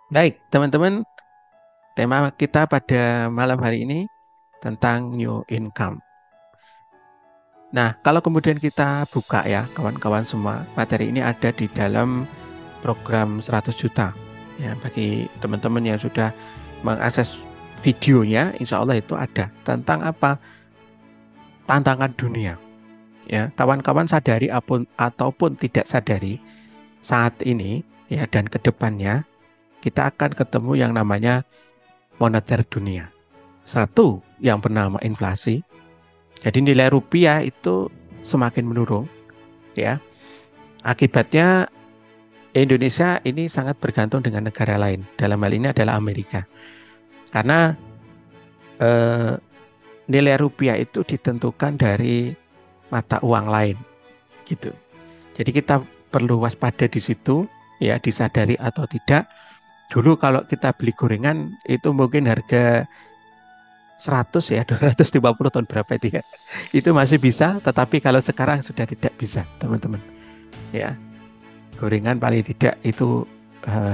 Baik, teman-teman, tema kita pada malam hari ini tentang new income. Nah, kalau kemudian kita buka ya, kawan-kawan semua, materi ini ada di dalam program 100 juta. Ya, bagi teman-teman yang sudah mengakses videonya, insya Allah itu ada tentang apa? Tantangan dunia. Ya, kawan-kawan sadari ataupun tidak sadari saat ini ya dan kedepannya kita akan ketemu yang namanya moneter dunia. Satu yang bernama inflasi. Jadi nilai rupiah itu semakin menurun ya. Akibatnya Indonesia ini sangat bergantung dengan negara lain. Dalam hal ini adalah Amerika. Karena eh, nilai rupiah itu ditentukan dari mata uang lain gitu. Jadi kita perlu waspada di situ ya, disadari atau tidak. Dulu kalau kita beli gorengan itu mungkin harga 100 ya, 250 tahun berapa itu ya. Itu masih bisa, tetapi kalau sekarang sudah tidak bisa, teman-teman. Ya, gorengan paling tidak itu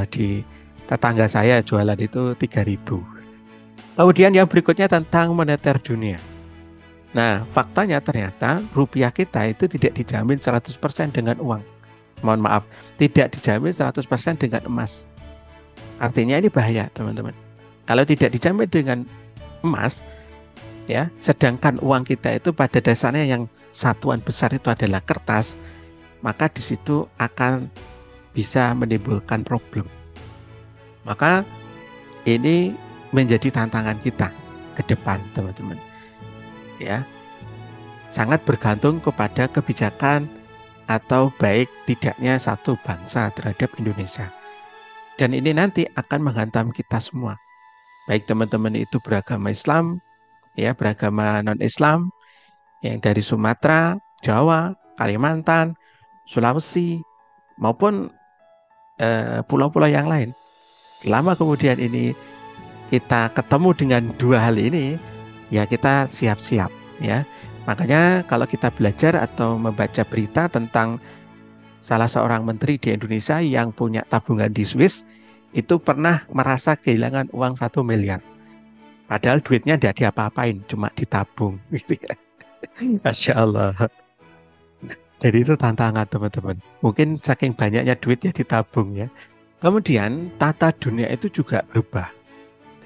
di tetangga saya jualan itu 3.000. Kemudian yang berikutnya tentang moneter dunia. Nah, faktanya ternyata rupiah kita itu tidak dijamin 100% dengan uang. Mohon maaf, tidak dijamin 100% dengan emas. Artinya ini bahaya, teman-teman. Kalau tidak dijamin dengan emas, ya, sedangkan uang kita itu pada dasarnya yang satuan besar itu adalah kertas, maka di situ akan bisa menimbulkan problem. Maka ini menjadi tantangan kita ke depan, teman-teman. Ya, sangat bergantung kepada kebijakan atau baik tidaknya satu bangsa terhadap Indonesia. Dan ini nanti akan menghantam kita semua. Baik teman-teman itu beragama Islam, ya beragama non-Islam, yang dari Sumatera, Jawa, Kalimantan, Sulawesi, maupun pulau-pulau yang lain. Selama kemudian ini kita ketemu dengan dua hal ini, ya kita siap-siap ya. Makanya kalau kita belajar atau membaca berita tentang salah seorang menteri di Indonesia yang punya tabungan di Swiss, itu pernah merasa kehilangan uang 1 miliar. Padahal duitnya tidak diapa-apain, cuma ditabung. Gitu ya. Masya Allah. Jadi itu tantangan teman-teman. Mungkin saking banyaknya duit ya ditabung ya. Kemudian tata dunia itu juga berubah.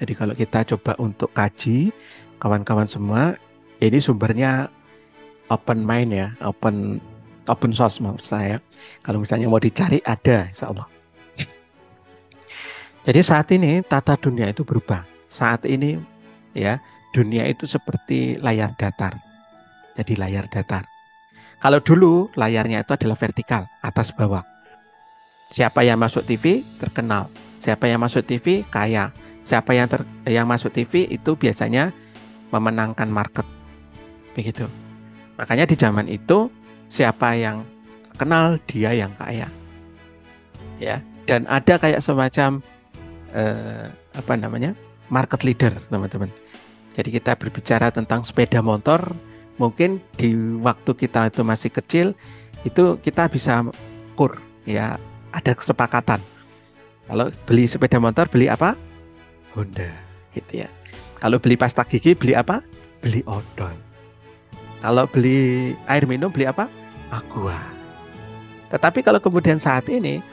Jadi kalau kita coba untuk kaji, kawan-kawan semua, ini sumbernya open mind ya, open source maksud saya. Kalau misalnya mau dicari ada, insya Allah. Jadi saat ini tata dunia itu berubah. Saat ini ya dunia itu seperti layar datar. Jadi layar datar. Kalau dulu layarnya itu adalah vertikal, atas bawah. Siapa yang masuk TV terkenal. Siapa yang masuk TV kaya. Siapa yang masuk TV itu biasanya memenangkan market. Begitu. Makanya di zaman itu siapa yang terkenal dia yang kaya. Ya. Dan ada kayak semacam apa namanya? Market leader, teman-teman. Jadi kita berbicara tentang sepeda motor, mungkin di waktu kita itu masih kecil, itu kita bisa ukur, ya ada kesepakatan. Kalau beli sepeda motor, beli apa? Honda, gitu ya. Kalau beli pasta gigi, beli apa? Beli odol. Kalau beli air minum, beli apa? Aqua. Tetapi kalau kemudian saat ini,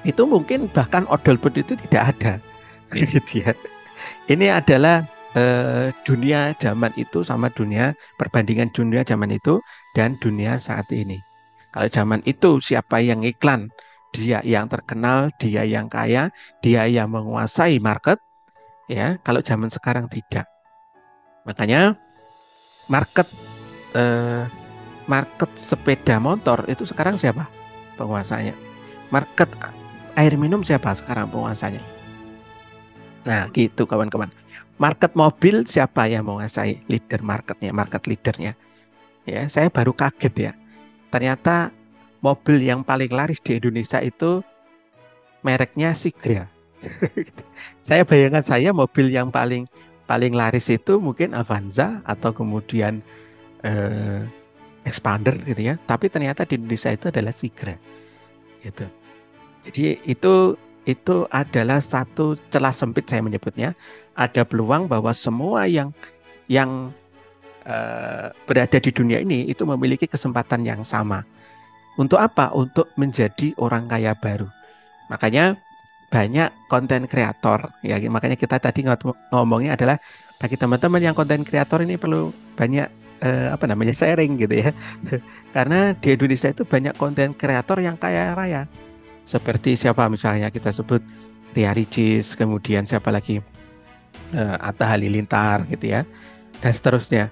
itu mungkin bahkan odol pun itu tidak ada, gitu ya. Ini adalah dunia zaman itu sama dunia perbandingan dunia zaman itu dan dunia saat ini. Kalau zaman itu siapa yang iklan, dia yang terkenal, dia yang kaya, dia yang menguasai market, ya. Kalau zaman sekarang tidak. Makanya market eh, market sepeda motor itu sekarang siapa penguasanya? Market air minum siapa sekarang penguasanya? Nah, gitu kawan-kawan. Market mobil siapa yang menguasai leader marketnya, market leadernya? Ya, saya baru kaget ya. Ternyata mobil yang paling laris di Indonesia itu mereknya Sigra. Saya bayangkan saya mobil yang paling paling laris itu mungkin Avanza atau kemudian eh, Expander gitu ya. Tapi ternyata di Indonesia itu adalah Sigra. Gitu. Jadi itu itu adalah satu celah sempit saya menyebutnya. Ada peluang bahwa semua yang berada di dunia ini itu memiliki kesempatan yang sama. Untuk apa? Untuk menjadi orang kaya baru. Makanya banyak konten kreator ya, makanya kita tadi ngomongnya adalah bagi teman-teman yang konten kreator ini perlu banyak sharing gitu ya. Karena di Indonesia itu banyak konten kreator yang kaya raya. Seperti siapa misalnya kita sebut Ria Ricis, kemudian siapa lagi, Atta Halilintar gitu ya, dan seterusnya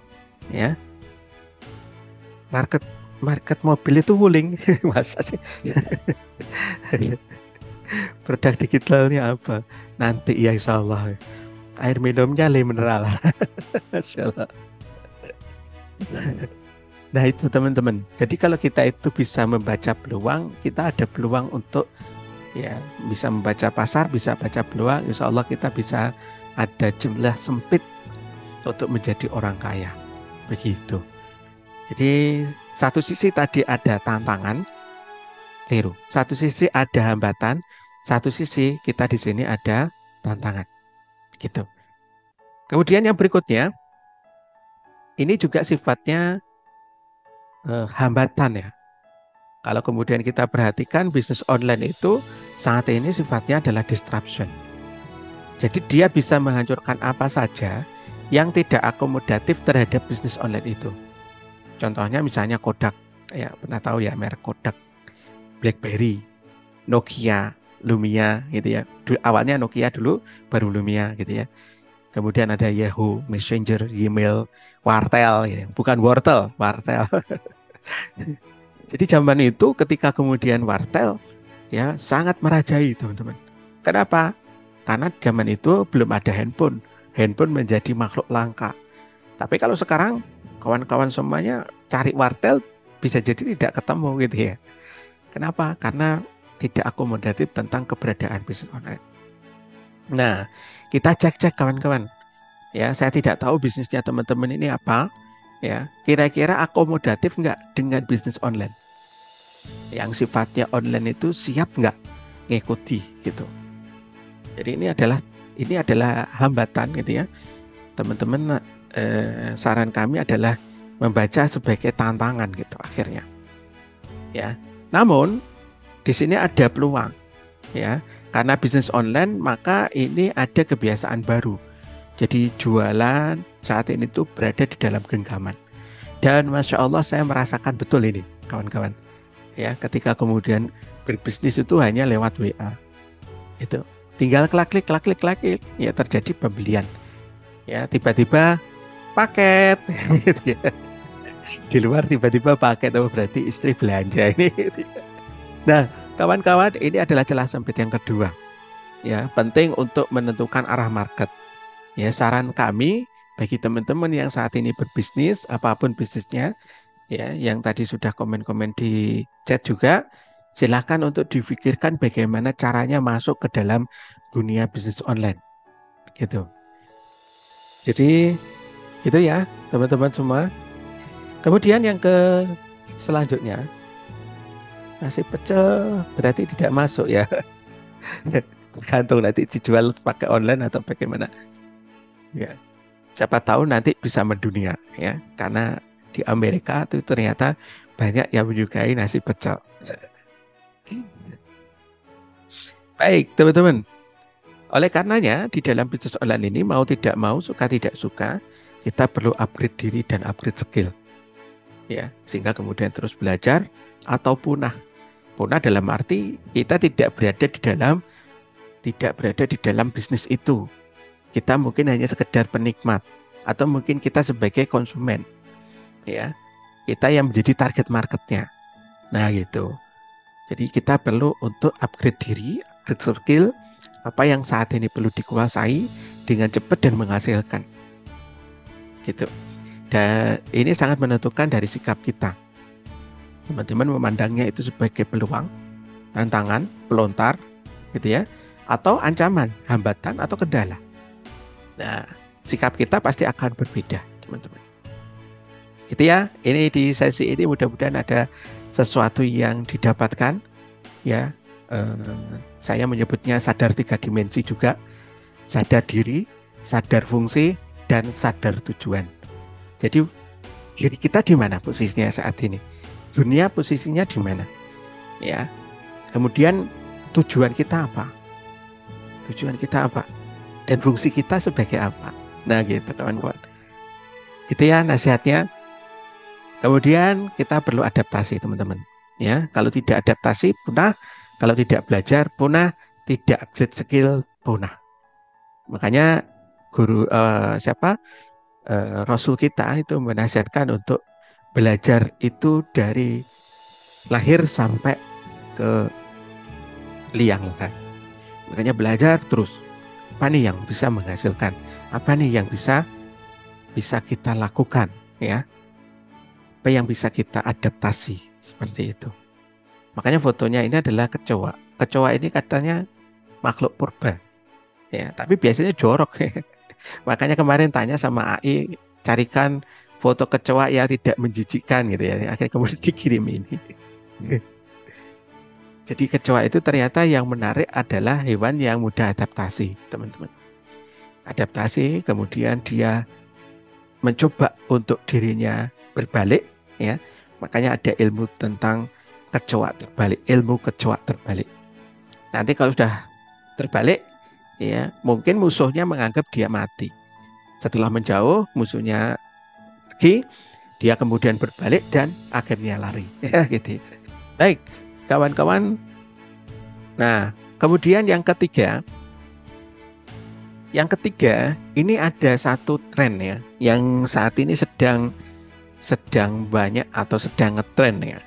ya. Market mobil itu wuling. Masa sih? Produk digitalnya apa? Nanti ya insya Allah. Air minumnya le mineral. Masya Allah. Nah itu teman-teman. Jadi kalau kita itu bisa membaca peluang, kita ada peluang untuk ya bisa membaca pasar, bisa baca peluang. Insya Allah kita bisa ada jumlah sempit untuk menjadi orang kaya. Begitu. Jadi satu sisi tadi ada tantangan, keliru. Satu sisi ada hambatan, satu sisi kita di sini ada tantangan. Gitu. Kemudian yang berikutnya, ini juga sifatnya hambatan ya. Kalau kemudian kita perhatikan bisnis online itu saat ini sifatnya adalah disruption. Jadi dia bisa menghancurkan apa saja yang tidak akomodatif terhadap bisnis online itu. Contohnya misalnya Kodak, ya pernah tahu ya merek Kodak, BlackBerry, Nokia, Lumia gitu ya. Awalnya Nokia dulu, baru Lumia gitu ya. Kemudian ada Yahoo, Messenger, Gmail, Wartel, ya. Bukan wortel, Wartel. Jadi zaman itu ketika kemudian Wartel ya sangat merajai teman-teman. Kenapa? Karena zaman itu belum ada handphone. Handphone menjadi makhluk langka. Tapi kalau sekarang kawan-kawan semuanya cari Wartel bisa jadi tidak ketemu gitu ya. Kenapa? Karena tidak akomodatif tentang keberadaan bisnis online. Nah, kita cek-cek kawan-kawan. Ya, saya tidak tahu bisnisnya teman-teman ini apa. Ya, kira-kira akomodatif nggak dengan bisnis online? Yang sifatnya online itu siap nggak ngikuti gitu. Jadi ini adalah hambatan gitu ya. Teman-teman, saran kami adalah membaca sebagai tantangan gitu akhirnya. Ya. Namun di sini ada peluang ya. Karena bisnis online maka ini ada kebiasaan baru. Jadi jualan saat ini tuh berada di dalam genggaman. Dan Masya Allah saya merasakan betul ini kawan-kawan. Ya, ketika kemudian berbisnis itu hanya lewat WA. Itu tinggal klik ya terjadi pembelian. Ya, tiba-tiba paket gitu ya. Di luar tiba-tiba paket, oh berarti istri belanja ini gitu ya. Nah, kawan-kawan, ini adalah celah sempit yang kedua. Ya, penting untuk menentukan arah market. Ya, saran kami bagi teman-teman yang saat ini berbisnis, apapun bisnisnya, ya, yang tadi sudah komen-komen di chat juga, silakan untuk difikirkan bagaimana caranya masuk ke dalam dunia bisnis online. Gitu. Jadi, gitu ya, teman-teman semua. Kemudian yang selanjutnya, nasi pecel berarti tidak masuk ya. Tergantung nanti dijual pakai online atau bagaimana. Ya, siapa tahu nanti bisa mendunia ya, karena di Amerika itu ternyata banyak yang menyukai nasi pecel. Baik, teman-teman. Oleh karenanya di dalam bisnis online ini mau tidak mau, suka tidak suka, kita perlu upgrade diri dan upgrade skill. Ya, sehingga kemudian terus belajar atau punah. Punah dalam arti kita tidak berada di dalam bisnis itu. Kita mungkin hanya sekedar penikmat atau mungkin kita sebagai konsumen. Ya. Kita yang menjadi target marketnya. Nah, gitu. Jadi kita perlu untuk upgrade diri, upgrade skill, apa yang saat ini perlu dikuasai dengan cepat dan menghasilkan. Gitu. Dan ini sangat menentukan dari sikap kita. Teman-teman memandangnya itu sebagai peluang, tantangan, pelontar, gitu ya, atau ancaman, hambatan atau kendala. Nah, sikap kita pasti akan berbeda, teman-teman. Gitu ya. Ini di sesi ini mudah-mudahan ada sesuatu yang didapatkan, ya. saya menyebutnya sadar 3 dimensi juga, sadar diri, sadar fungsi, dan sadar tujuan. Jadi diri kita di mana posisinya saat ini? Dunia posisinya di mana? Ya. Kemudian tujuan kita apa? Tujuan kita apa? Dan fungsi kita sebagai apa? Nah, gitu kawan-kawan. Gitu ya nasihatnya. Kemudian kita perlu adaptasi, teman-teman. Ya, kalau tidak adaptasi punah, kalau tidak belajar punah, tidak upgrade skill punah. Makanya guru Rasul kita itu menasihatkan untuk belajar itu dari lahir sampai ke liang lahat. Makanya belajar terus. Apa nih yang bisa menghasilkan? Apa nih yang bisa kita lakukan, ya? Apa yang bisa kita adaptasi seperti itu. Makanya fotonya ini adalah kecoa. Kecoa ini katanya makhluk purba, ya. Tapi biasanya jorok. Makanya kemarin tanya sama AI, carikan foto kecoa yang tidak menjijikkan gitu ya. Akhirnya kemudian dikirim ini. Jadi kecoa itu ternyata yang menarik adalah hewan yang mudah adaptasi, teman-teman. Adaptasi, kemudian dia mencoba untuk dirinya berbalik, ya. Makanya ada ilmu tentang kecoa terbalik, ilmu kecoa terbalik. Nanti kalau sudah terbalik, ya, mungkin musuhnya menganggap dia mati. Setelah menjauh, musuhnya pergi, dia kemudian berbalik dan akhirnya lari. Ya, gitu. Baik, kawan-kawan. Nah, kemudian yang ketiga, ini ada satu tren ya, yang saat ini sedang banyak atau sedang ngetren ya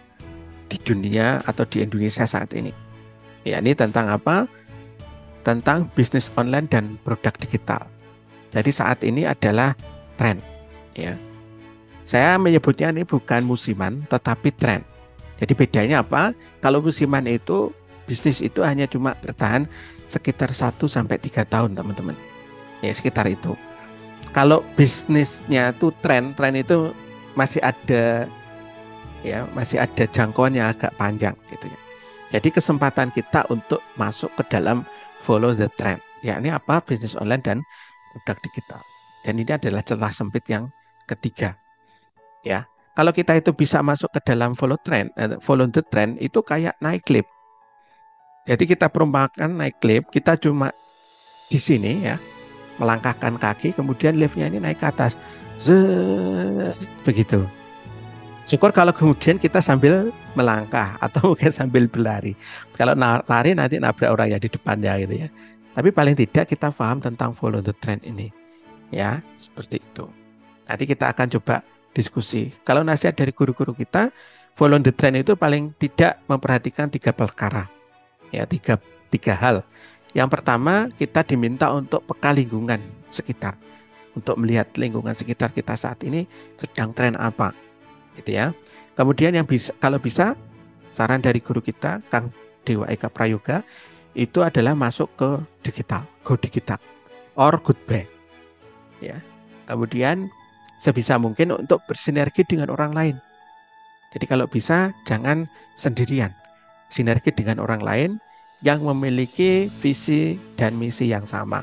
di dunia atau di Indonesia saat ini. Ya, ini tentang apa? Tentang bisnis online dan produk digital. Jadi saat ini adalah tren, ya. Saya menyebutnya ini bukan musiman, tetapi tren. Jadi bedanya apa? Kalau musiman itu bisnis itu hanya cuma bertahan sekitar 1-3 tahun, teman-teman. Ya, sekitar itu. Kalau bisnisnya itu tren itu masih ada, ya, masih ada jangkauan yang agak panjang gitu ya. Jadi kesempatan kita untuk masuk ke dalam follow the trend, yakni apa? Bisnis online dan produk digital. Dan ini adalah celah sempit yang ketiga. Ya, kalau kita itu bisa masuk ke dalam follow the trend itu kayak naik lift. Jadi kita perumpamakan naik lift, kita cuma di sini ya, melangkahkan kaki, kemudian liftnya ini naik ke atas. Begitu. Syukur kalau kemudian kita sambil melangkah atau mungkin sambil berlari. Kalau lari nanti nabrak orang yang di depannya gitu ya. Tapi paling tidak kita paham tentang follow the trend ini. Ya, seperti itu. Nanti kita akan coba diskusi. Kalau nasihat dari guru-guru kita, follow the trend itu paling tidak memperhatikan 3 perkara. Ya, tiga hal. Yang pertama, kita diminta untuk peka lingkungan sekitar. Untuk melihat lingkungan sekitar kita saat ini sedang tren apa. Gitu ya. Kemudian yang bisa, kalau bisa, saran dari guru kita, Kang Dewa Eka Prayoga, itu adalah masuk ke digital, go digital, or goodbye. Ya. Kemudian sebisa mungkin untuk bersinergi dengan orang lain. Jadi kalau bisa, jangan sendirian. Sinergi dengan orang lain yang memiliki visi dan misi yang sama.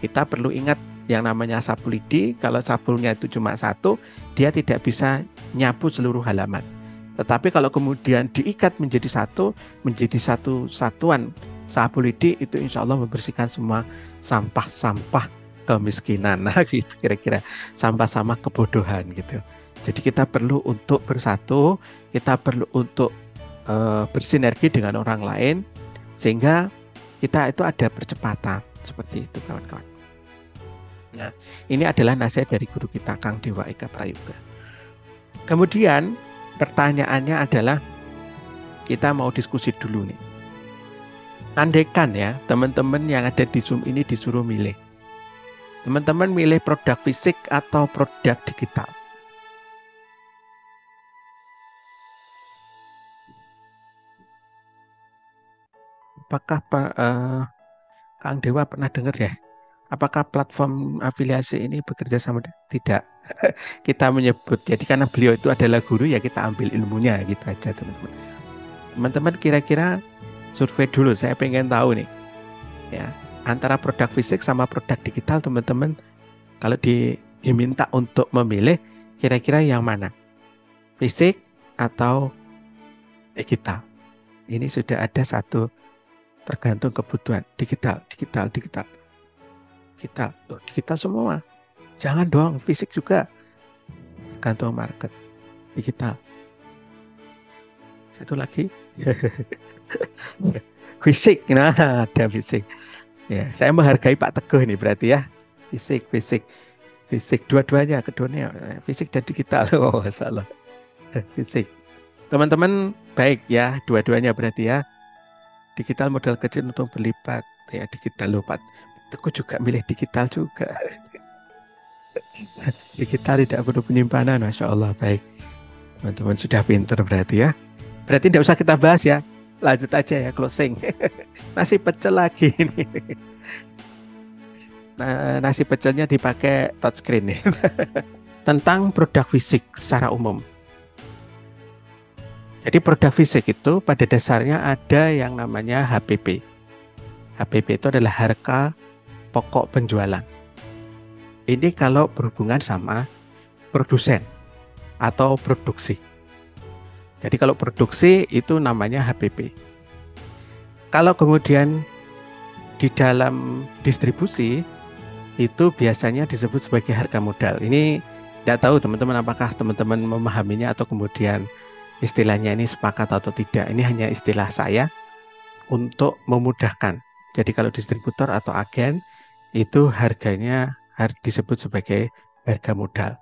Kita perlu ingat yang namanya sapu lidi, kalau sapunya itu cuma satu, dia tidak bisa nyapu seluruh halaman. Tetapi kalau kemudian diikat menjadi satu satuan sapu lidi, itu insya Allah membersihkan semua sampah-sampah kemiskinan. Nah, gitu kira-kira, sampah-sampah kebodohan gitu. Jadi kita perlu untuk bersatu, kita perlu untuk bersinergi dengan orang lain, sehingga kita itu ada percepatan seperti itu, kawan-kawan. Nah, ini adalah nasihat dari guru kita, Kang Dewa Eka Prayoga. Kemudian pertanyaannya adalah, kita mau diskusi dulu nih. Andaikan ya, teman-teman yang ada di Zoom ini disuruh milih. Teman-teman milih produk fisik atau produk digital? Apakah Kang Dewa pernah dengar ya? Apakah platform afiliasi ini bekerja sama? Tidak. Kita menyebut, jadi karena beliau itu adalah guru, ya kita ambil ilmunya gitu aja, teman-teman. Teman-teman kira-kira survei dulu, saya pengen tahu nih ya, antara produk fisik sama produk digital teman-teman, kalau diminta untuk memilih kira-kira yang mana, fisik atau digital. Ini sudah ada satu, tergantung kebutuhan, digital, digital, digital, digital, digital semua, jangan dong fisik juga, tergantung market, digital. Satu lagi fisik, nah ada fisik. Ya, saya menghargai Pak Teguh ini berarti ya, fisik, fisik, fisik, dua-duanya, keduanya, fisik dan digital. Oh, salah, fisik. Teman-teman baik ya, dua-duanya berarti ya. Digital modal kecil untuk berlipat, ya digital lupa. Teguh juga milih digital juga. Digital tidak perlu penyimpanan, Masya Allah, baik. Teman-teman sudah pinter berarti ya. Berarti tidak usah kita bahas ya. Lanjut aja ya, closing. Nasi pecel lagi ini. Nah, nasi pecelnya dipakai touchscreen nih. Tentang produk fisik secara umum. Jadi produk fisik itu pada dasarnya ada yang namanya HPP. HPP itu adalah harga pokok penjualan. Ini kalau berhubungan sama produsen atau produksi. Jadi kalau produksi itu namanya HPP. Kalau kemudian di dalam distribusi itu biasanya disebut sebagai harga modal. Ini tidak tahu teman-teman apakah teman-teman memahaminya atau kemudian istilahnya ini sepakat atau tidak. Ini hanya istilah saya untuk memudahkan. Jadi kalau distributor atau agen itu harganya disebut sebagai harga modal.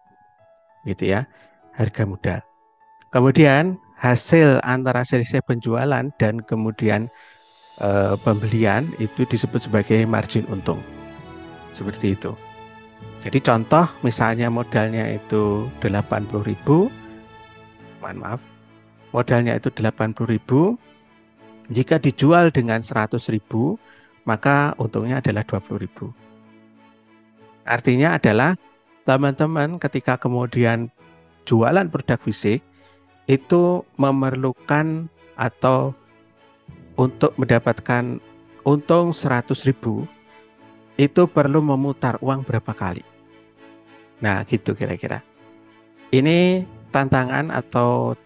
Gitu ya, harga modal. Kemudian hasil antara selisih penjualan dan kemudian pembelian itu disebut sebagai margin untung. Seperti itu. Jadi contoh misalnya modalnya itu 80.000, mohon maaf, modalnya itu 80.000, jika dijual dengan 100.000, maka untungnya adalah 20.000. Artinya adalah teman-teman ketika kemudian jualan produk fisik itu memerlukan atau untuk mendapatkan untung 100.000 itu perlu memutar uang berapa kali. Nah gitu kira-kira. Ini tantangan atau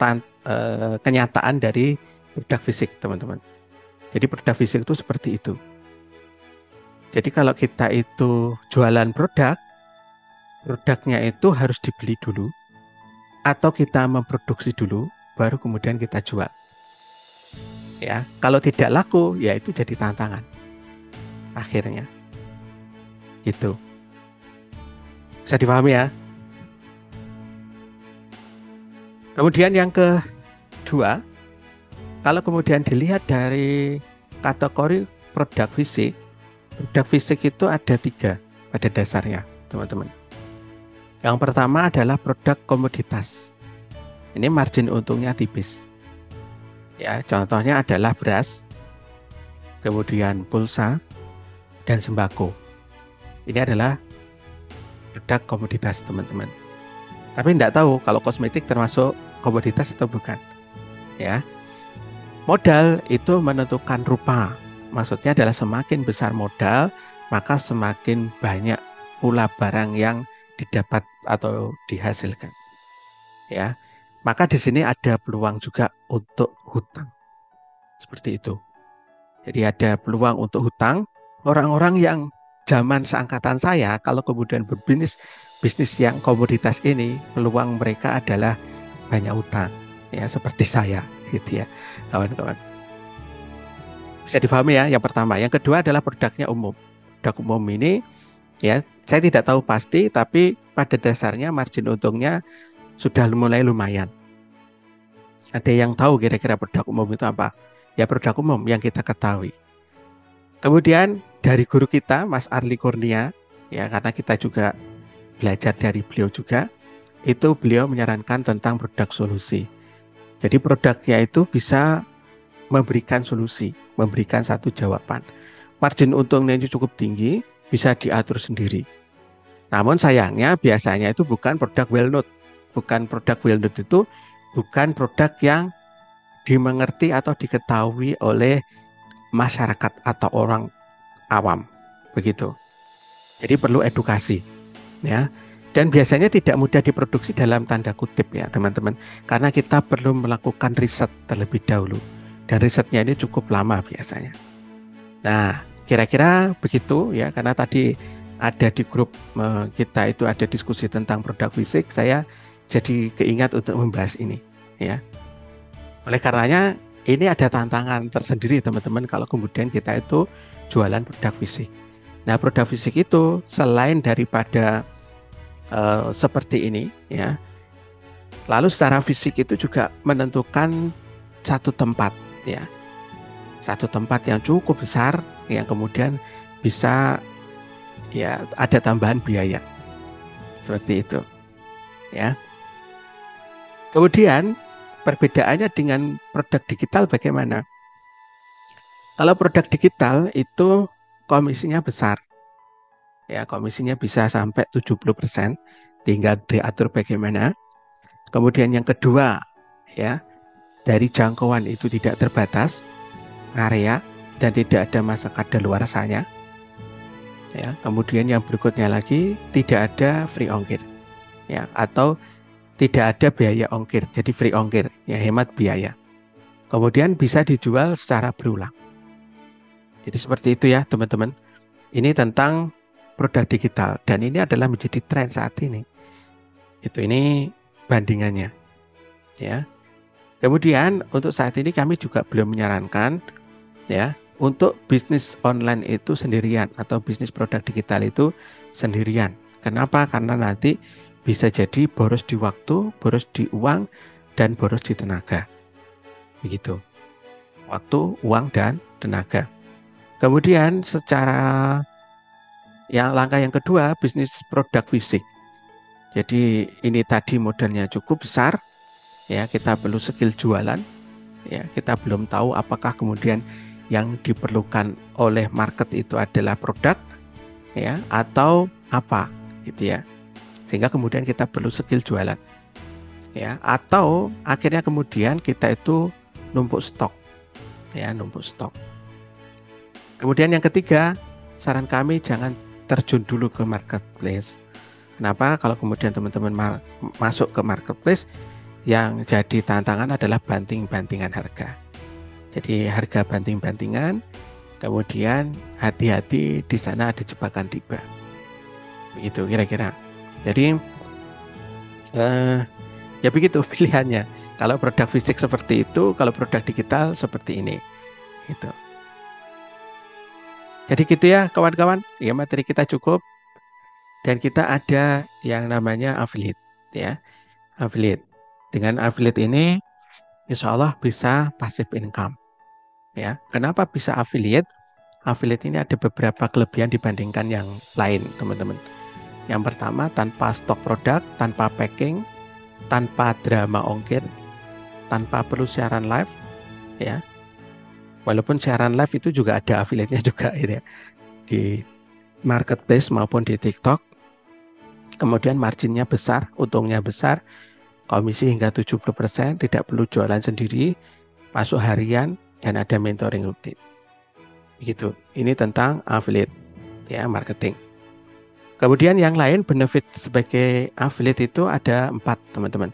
kenyataan dari produk fisik teman-teman. Jadi produk fisik itu seperti itu. Jadi kalau kita itu jualan produk, produknya itu harus dibeli dulu atau kita memproduksi dulu baru kemudian kita jual. Ya, kalau tidak laku ya itu jadi tantangan. Akhirnya. Gitu. Bisa dipahami ya? Kemudian yang kedua, kalau kemudian dilihat dari kategori produk fisik itu ada 3 pada dasarnya, teman-teman. Yang pertama adalah produk komoditas. Ini margin untungnya tipis. Ya, contohnya adalah beras, kemudian pulsa, dan sembako. Ini adalah produk komoditas, teman-teman. Tapi tidak tahu kalau kosmetik termasuk komoditas atau bukan. Ya. Modal itu menentukan rupa. Maksudnya adalah semakin besar modal, maka semakin banyak pula barang yang didapat atau dihasilkan. Ya. Maka di sini ada peluang juga untuk hutang. Seperti itu. Jadi ada peluang untuk hutang. Orang-orang yang zaman seangkatan saya, kalau kemudian berbisnis yang komoditas ini, peluang mereka adalah banyak hutang. Ya, seperti saya, gitu ya, kawan-kawan. Bisa difahami ya, yang pertama. Yang kedua adalah produknya umum. Produk umum ini, ya, saya tidak tahu pasti, tapi pada dasarnya margin untungnya sudah mulai lumayan. Ada yang tahu kira-kira produk umum itu apa? Ya produk umum yang kita ketahui. Kemudian dari guru kita, Mas Arli Kurnia, ya karena kita juga belajar dari beliau juga, itu beliau menyarankan tentang produk solusi. Jadi produknya itu bisa memberikan solusi, memberikan satu jawaban. Margin untungnya itu cukup tinggi, bisa diatur sendiri. Namun sayangnya biasanya itu bukan produk well-known. Bukan produk well-known itu bukan produk yang dimengerti atau diketahui oleh masyarakat atau orang awam, begitu. Jadi perlu edukasi, ya. Dan biasanya tidak mudah diproduksi dalam tanda kutip ya teman-teman, karena kita perlu melakukan riset terlebih dahulu. Dan risetnya ini cukup lama biasanya. Nah, kira-kira begitu ya, karena tadi ada di grup kita itu ada diskusi tentang produk fisik, saya jadi keingat untuk membahas ini ya. Oleh karenanya ini ada tantangan tersendiri teman-teman kalau kemudian kita itu jualan produk fisik. Nah, produk fisik itu selain daripada seperti ini ya, lalu secara fisik itu juga menentukan satu tempat ya, satu tempat yang cukup besar yang kemudian bisa ya ada tambahan biaya seperti itu ya. Kemudian perbedaannya dengan produk digital bagaimana? Kalau produk digital itu komisinya besar ya, komisinya bisa sampai 70%, tinggal diatur bagaimana. Kemudian yang kedua ya, dari jangkauan itu tidak terbatas area dan tidak ada masa kadaluarsanya ya. Kemudian yang berikutnya lagi tidak ada free ongkir ya, atau tidak ada biaya ongkir, jadi free ongkir ya, hemat biaya. Kemudian bisa dijual secara berulang. Jadi seperti itu ya teman-teman. Ini tentang produk digital dan ini adalah menjadi tren saat ini. Ini bandingannya ya. Kemudian untuk saat ini kami juga belum menyarankan ya untuk bisnis online itu sendirian atau bisnis produk digital itu sendirian. Kenapa? Karena nanti bisa jadi boros di waktu, boros di uang, dan boros di tenaga. Begitu. Waktu, uang, dan tenaga. Kemudian secara langkah yang kedua, bisnis produk fisik. Jadi ini tadi modalnya cukup besar, ya kita perlu skill jualan, ya kita belum tahu apakah kemudian yang diperlukan oleh market itu adalah produk, ya atau apa, gitu ya. Sehingga kemudian kita perlu skill jualan, ya atau akhirnya kemudian kita itu numpuk stok, ya numpuk stok. Kemudian yang ketiga, saran kami jangan terjun dulu ke marketplace. Kenapa? Kalau kemudian teman-teman masuk ke marketplace, yang jadi tantangan adalah banting-bantingan harga. Jadi harga banting-bantingan, kemudian hati-hati di sana ada jebakan riba. Begitu kira-kira. Jadi ya begitu pilihannya. Kalau produk fisik seperti itu, kalau produk digital seperti ini. Gitu. Jadi gitu ya kawan-kawan, ya materi kita cukup dan kita ada yang namanya affiliate ya. Affiliate. Dengan affiliate ini insya Allah bisa passive income. Ya. Kenapa bisa affiliate? Affiliate ini ada beberapa kelebihan dibandingkan yang lain, teman-teman. Yang pertama, tanpa stok produk, tanpa packing, tanpa drama ongkir, tanpa perlu siaran live ya. Walaupun siaran live itu juga ada affiliate-nya juga ya, di marketplace maupun di TikTok. Kemudian marginnya besar, untungnya besar, komisi hingga 70%, tidak perlu jualan sendiri, masuk harian, dan ada mentoring rutin. Begitu. Ini tentang affiliate ya, marketing. Kemudian yang lain benefit sebagai affiliate itu ada 4, teman-teman.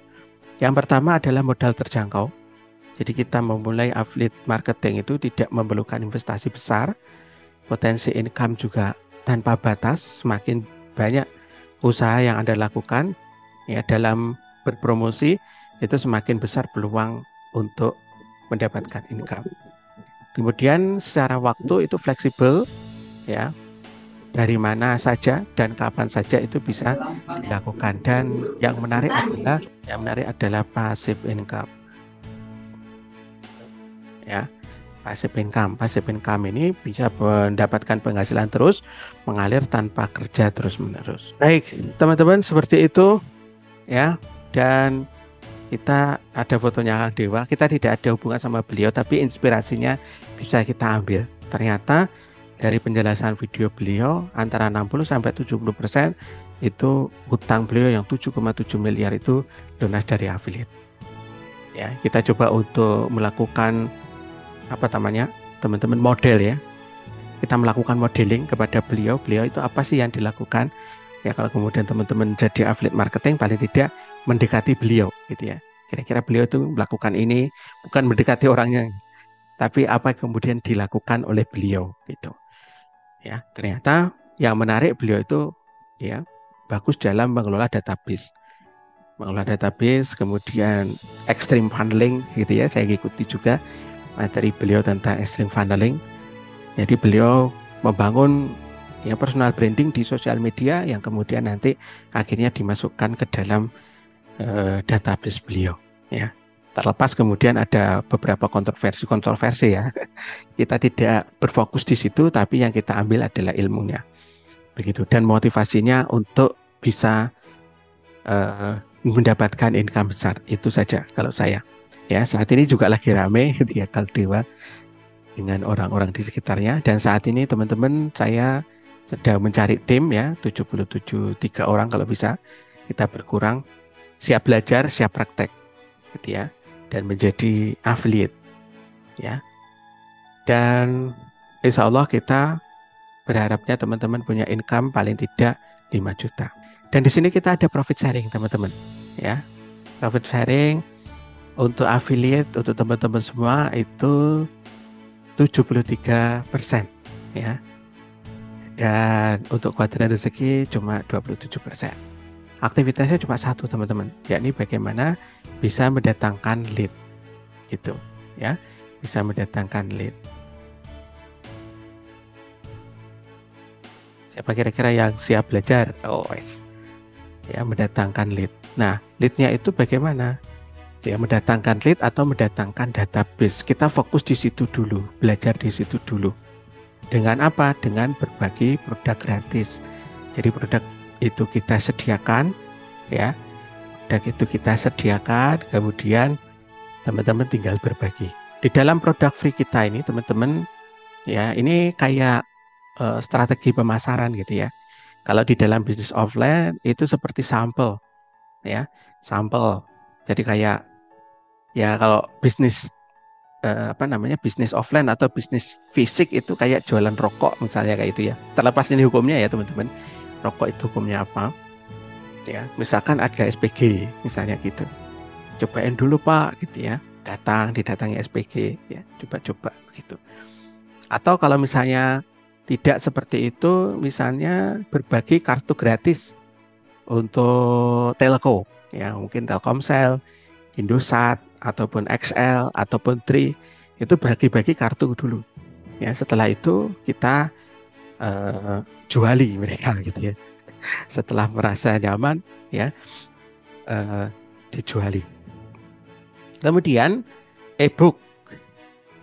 Yang pertama adalah modal terjangkau. Jadi kita memulai affiliate marketing itu tidak memerlukan investasi besar, potensi income juga tanpa batas, semakin banyak usaha yang Anda lakukan ya dalam berpromosi itu semakin besar peluang untuk mendapatkan income. Kemudian secara waktu itu fleksibel ya, dari mana saja dan kapan saja itu bisa dilakukan. Dan yang menarik adalah passive income. Ya, passive income ini bisa mendapatkan penghasilan terus mengalir tanpa kerja terus-menerus. Baik, teman-teman, seperti itu ya. Dan kita ada fotonya Kang Dewa. Kita tidak ada hubungan sama beliau, tapi inspirasinya bisa kita ambil. Ternyata dari penjelasan video beliau antara 60-70% itu hutang beliau yang 7,7 miliar itu lunas dari affiliate. Ya, kita coba untuk melakukan teman-teman model ya. Kita melakukan modeling kepada beliau itu apa sih yang dilakukan? Ya kalau kemudian teman-teman jadi affiliate marketing paling tidak mendekati beliau gitu ya. Kira-kira beliau itu melakukan ini, bukan mendekati orangnya, tapi apa yang kemudian dilakukan oleh beliau gitu. Ya, ternyata yang menarik beliau itu ya bagus dalam mengelola database. Mengelola database, kemudian extreme funneling gitu ya. Saya ikuti juga materi beliau tentang extreme funneling. Jadi beliau membangun ya personal branding di sosial media yang kemudian nanti akhirnya dimasukkan ke dalam database beliau ya. Terlepas kemudian ada beberapa kontroversi ya. Kita tidak berfokus di situ, tapi yang kita ambil adalah ilmunya. Begitu, dan motivasinya untuk bisa mendapatkan income besar. Itu saja kalau saya. Ya, saat ini juga lagi rame ya Kaldewa dengan orang-orang di sekitarnya, dan saat ini teman-teman saya sedang mencari tim ya 77 3 orang kalau bisa kita berkurang, siap belajar siap praktek gitu ya, dan menjadi affiliate ya, dan insya Allah kita berharapnya teman-teman punya income paling tidak 5 juta. Dan di sini kita ada profit sharing teman-teman ya, profit sharing untuk affiliate untuk teman-teman semua itu 73% ya. Dan untuk kuadran rezeki cuma 27%. Aktivitasnya cuma satu teman-teman, yakni bagaimana bisa mendatangkan lead gitu ya, bisa mendatangkan lead. Siapa kira-kira yang siap belajar? Oh, ya mendatangkan lead. Nah, leadnya itu bagaimana? Ya mendatangkan lead atau mendatangkan database. Kita fokus di situ dulu, belajar di situ dulu. Dengan apa? Dengan berbagi produk gratis. Jadi produk itu kita sediakan, ya. Produk itu kita sediakan, kemudian teman-teman tinggal berbagi. Di dalam produk free kita ini, teman-teman, ya ini kayak strategi pemasaran gitu ya. Kalau di dalam bisnis offline itu seperti sampel, ya, sampel. Jadi kayak ya kalau bisnis bisnis offline atau bisnis fisik itu kayak jualan rokok misalnya kayak itu ya. Terlepas ini hukumnya ya teman-teman. Rokok itu hukumnya apa? Ya, misalkan ada SPG misalnya gitu. Cobain dulu Pak gitu ya. Didatangi SPG ya, coba-coba gitu. Atau kalau misalnya tidak seperti itu, misalnya berbagi kartu gratis untuk telco ya, mungkin Telkomsel, Indosat ataupun XL ataupun Tri, itu bagi-bagi kartu dulu ya, setelah itu kita juali mereka gitu ya, setelah merasa nyaman ya dijuali. Kemudian e-book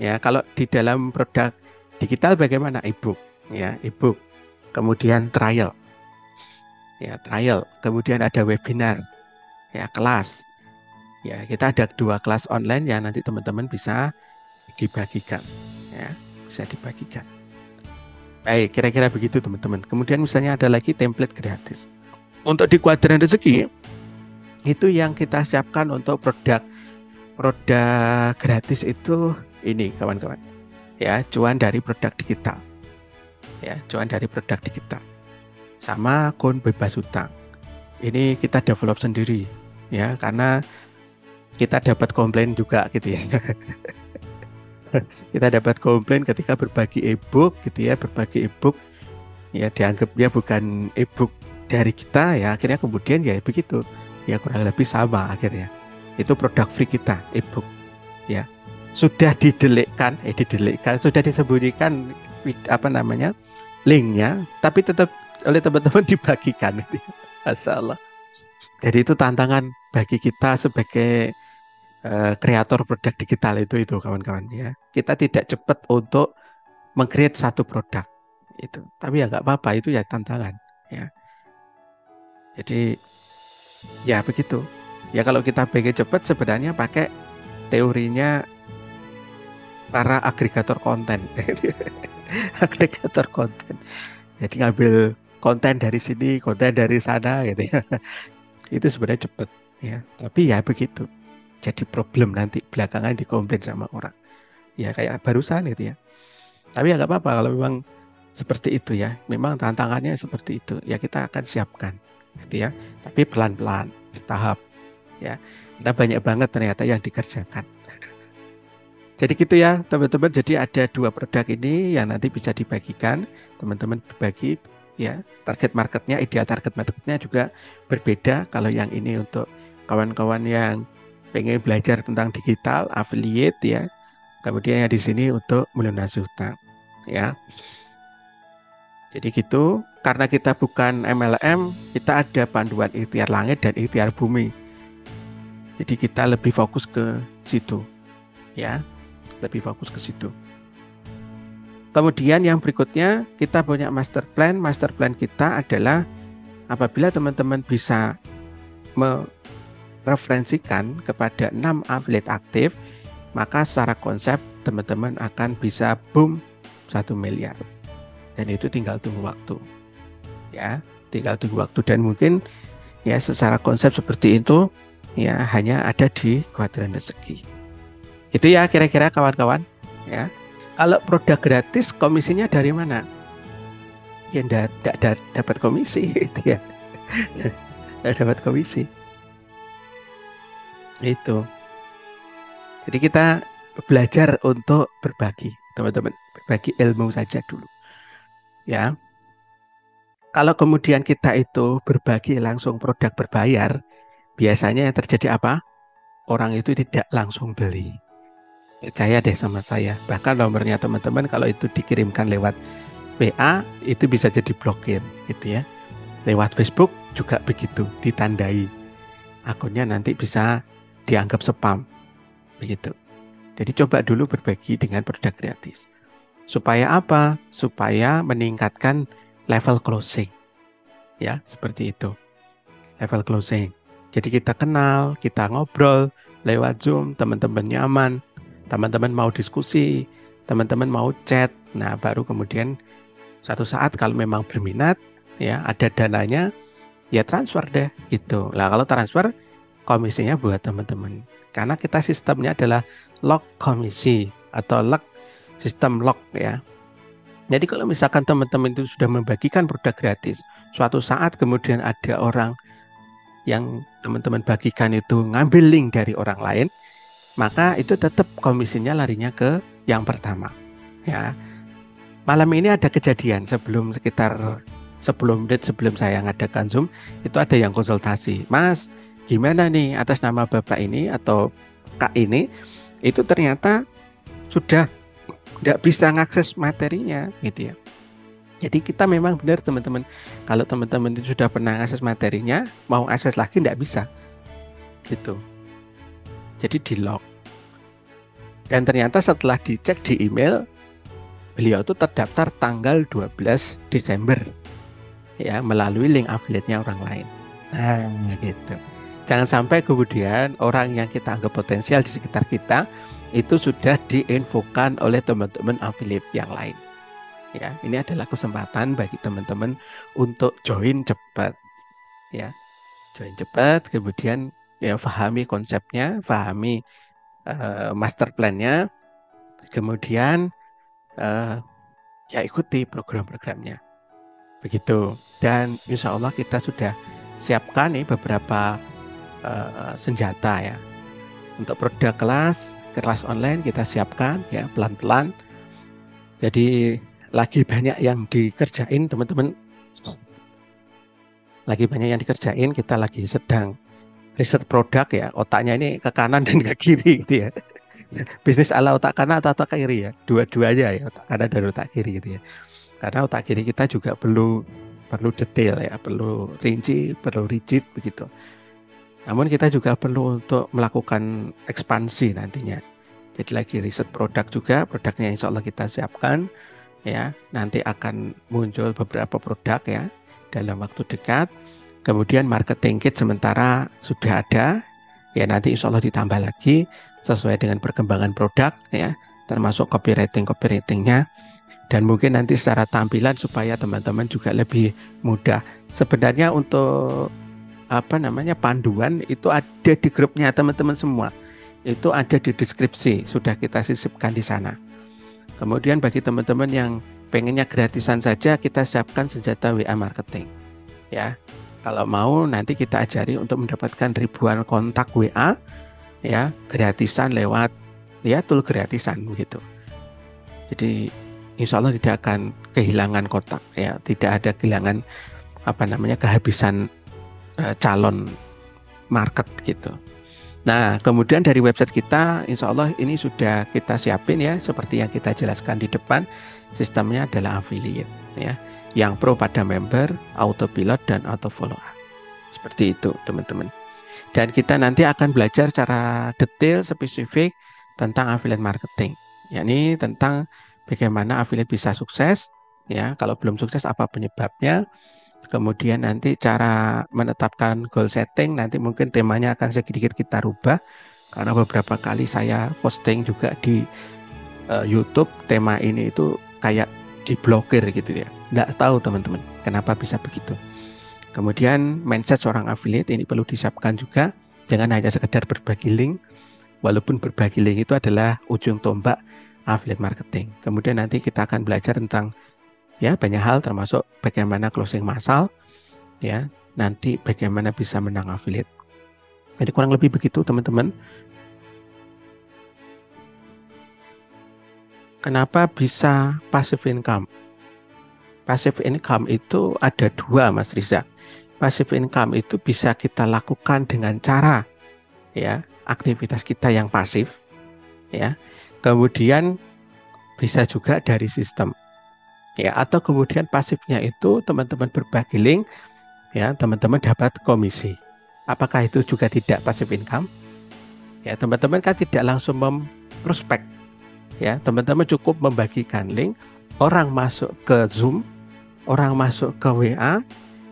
ya, kalau di dalam produk digital bagaimana e-book ya, e-book, kemudian trial ya, trial, kemudian ada webinar ya, kelas ya, kita ada 2 kelas online yang nanti teman-teman bisa dibagikan ya, bisa dibagikan. Baik, kira-kira begitu teman-teman. Kemudian misalnya ada lagi template gratis. Untuk di kuadran rezeki itu yang kita siapkan untuk produk gratis itu ini kawan-kawan. Ya, cuan dari produk digital. Ya, cuan dari produk digital. Sama akun bebas hutang. Ini kita develop sendiri ya, karena kita dapat komplain juga gitu ya. Kita dapat komplain ketika berbagi e-book gitu ya, berbagi e-book ya dianggapnya bukan e-book dari kita ya, akhirnya kemudian ya begitu ya, kurang lebih sama akhirnya. Itu produk free kita, e-book ya, sudah didelikkan, sudah disembunyikan linknya, tapi tetap oleh teman-teman dibagikan gitu. Masalah. Jadi itu tantangan bagi kita sebagai kreator produk digital itu kawan-kawan ya. Kita tidak cepat untuk meng-create satu produk itu, tapi ya nggak apa-apa, itu ya tantangan ya. Jadi ya begitu ya, kalau kita pengen cepat sebenarnya pakai teorinya para agregator konten. Agregator konten, jadi ngambil konten dari sini, konten dari sana gitu ya. Itu sebenarnya cepat ya, tapi ya begitu, jadi problem nanti belakangan dikomplain sama orang ya kayak barusan gitu ya. Tapi ya nggak apa-apa kalau memang seperti itu ya. Memang tantangannya seperti itu. Ya kita akan siapkan gitu ya. Tapi pelan-pelan, bertahap ya. Karena banyak banget ternyata yang dikerjakan. Jadi gitu ya teman-teman. Jadi ada 2 produk ini yang nanti bisa dibagikan. Teman-teman bagi ya. Target marketnya, ideal target marketnya juga berbeda. Kalau yang ini untuk kawan-kawan yang pengen belajar tentang digital, affiliate ya. Kemudian yang di sini untuk melunasi hutang ya. Jadi gitu, karena kita bukan MLM, kita ada panduan ikhtiar langit dan ikhtiar bumi. Jadi kita lebih fokus ke situ, ya, lebih fokus ke situ. Kemudian yang berikutnya kita punya master plan. Master plan kita adalah apabila teman-teman bisa mereferensikan kepada 6 affiliate aktif, maka secara konsep teman-teman akan bisa boom 1 miliar. Dan itu tinggal tunggu waktu. Ya, tinggal tunggu waktu dan mungkin ya secara konsep seperti itu ya hanya ada di kuadran rezeki. Itu ya kira-kira kawan-kawan ya. Kalau produk gratis komisinya dari mana? Ya enggak dapat komisi itu ya. Enggak dapat komisi. Itu. Jadi kita belajar untuk berbagi, teman-teman. Berbagi ilmu saja dulu. Ya. Kalau kemudian kita itu berbagi langsung produk berbayar, biasanya yang terjadi apa? Orang itu tidak langsung beli. Percaya deh sama saya. Bahkan nomornya teman-teman kalau itu dikirimkan lewat WA, itu bisa jadi blokir gitu ya. Lewat Facebook juga begitu, ditandai. Akunnya nanti bisa dianggap spam. Begitu. Jadi coba dulu berbagi dengan produk gratis. Supaya apa? Supaya meningkatkan level closing. Ya, seperti itu. Level closing. Jadi kita kenal, kita ngobrol lewat Zoom, teman-teman nyaman, teman-teman mau diskusi, teman-teman mau chat. Nah, baru kemudian satu saat kalau memang berminat, ya ada dananya, ya transfer deh gitu. Lah kalau transfer, komisinya buat teman-teman. Karena kita sistemnya adalah lock komisi atau lock sistem lock ya. Jadi kalau misalkan teman-teman itu sudah membagikan produk gratis, suatu saat kemudian ada orang yang teman-teman bagikan itu ngambil link dari orang lain, maka itu tetap komisinya larinya ke yang pertama. Ya, malam ini ada kejadian sekitar 10 menit sebelum saya ngadakan Zoom, itu ada yang konsultasi. Mas, gimana nih atas nama Bapak ini atau Kak ini, itu ternyata sudah tidak bisa mengakses materinya gitu ya. Jadi kita memang benar teman-teman, kalau teman-teman itu sudah pernah akses materinya, mau akses lagi tidak bisa gitu. Jadi di lock. Dan ternyata setelah dicek di email, beliau itu terdaftar tanggal 12 Desember ya, melalui link affiliate-nya orang lain. Nah gitu. Jangan sampai kemudian orang yang kita anggap potensial di sekitar kita itu sudah diinfokan oleh teman-teman affiliate yang lain. Ya, ini adalah kesempatan bagi teman-teman untuk join cepat. Ya, join cepat, kemudian ya pahami konsepnya, pahami master plan-nya, kemudian ya ikuti program-programnya. Begitu. Dan insya Allah kita sudah siapkan nih beberapa senjata ya. Untuk produk kelas online kita siapkan ya pelan-pelan. Jadi lagi banyak yang dikerjain teman-teman. Lagi banyak yang dikerjain, kita lagi sedang riset produk ya. Otaknya ini ke kanan dan ke kiri gitu ya. Bisnis ala otak kanan atau otak kiri ya. Dua-duanya ya, otak kanan dan otak kiri gitu ya. Karena otak kiri kita juga perlu detail ya, perlu rinci, perlu rigid begitu. Namun kita juga perlu untuk melakukan ekspansi nantinya. Jadi lagi riset produk juga, produknya insya Allah kita siapkan ya. Nanti akan muncul beberapa produk ya dalam waktu dekat. Kemudian marketing kit sementara sudah ada ya, nanti insya Allah ditambah lagi sesuai dengan perkembangan produk ya, termasuk copywritingnya. Dan mungkin nanti secara tampilan supaya teman-teman juga lebih mudah. Sebenarnya untuk panduan itu ada di grupnya teman-teman semua. itu ada di deskripsi, sudah kita sisipkan di sana. Kemudian bagi teman-teman yang pengennya gratisan saja, kita siapkan senjata WA marketing. Ya, kalau mau nanti kita ajari untuk mendapatkan ribuan kontak WA, ya, gratisan lewat ya tool gratisan begitu. Jadi insya Allah tidak akan kehilangan kontak, ya, tidak ada kehilangan kehabisan calon market gitu. Nah, kemudian dari website kita, insya Allah ini sudah kita siapin ya, seperti yang kita jelaskan di depan. Sistemnya adalah affiliate, ya, yang pro pada member, autopilot dan auto follow up. Seperti itu, teman-teman. Dan kita nanti akan belajar secara detail, spesifik tentang affiliate marketing, yakni tentang bagaimana affiliate bisa sukses, ya. Kalau belum sukses, apa penyebabnya? Kemudian nanti cara menetapkan goal setting, nanti mungkin temanya akan sedikit kita rubah karena beberapa kali saya posting juga di YouTube tema ini itu kayak diblokir gitu ya. Nggak tahu teman-teman kenapa bisa begitu. Kemudian mindset seorang affiliate ini perlu disiapkan juga, jangan hanya sekedar berbagi link, walaupun berbagi link itu adalah ujung tombak affiliate marketing. Kemudian nanti kita akan belajar tentang ya banyak hal termasuk bagaimana closing massal, ya, nanti bagaimana bisa menang affiliate. Jadi kurang lebih begitu teman-teman. Kenapa bisa passive income? Passive income itu ada dua, Mas Riza. Passive income itu bisa kita lakukan dengan cara ya aktivitas kita yang pasif, ya. Kemudian bisa juga dari sistem. Ya, atau kemudian pasifnya itu teman-teman berbagi link, ya, teman-teman dapat komisi. Apakah itu juga tidak passive income? Ya, teman-teman kan tidak langsung memprospek. Ya, teman-teman cukup membagikan link, orang masuk ke Zoom, orang masuk ke WA,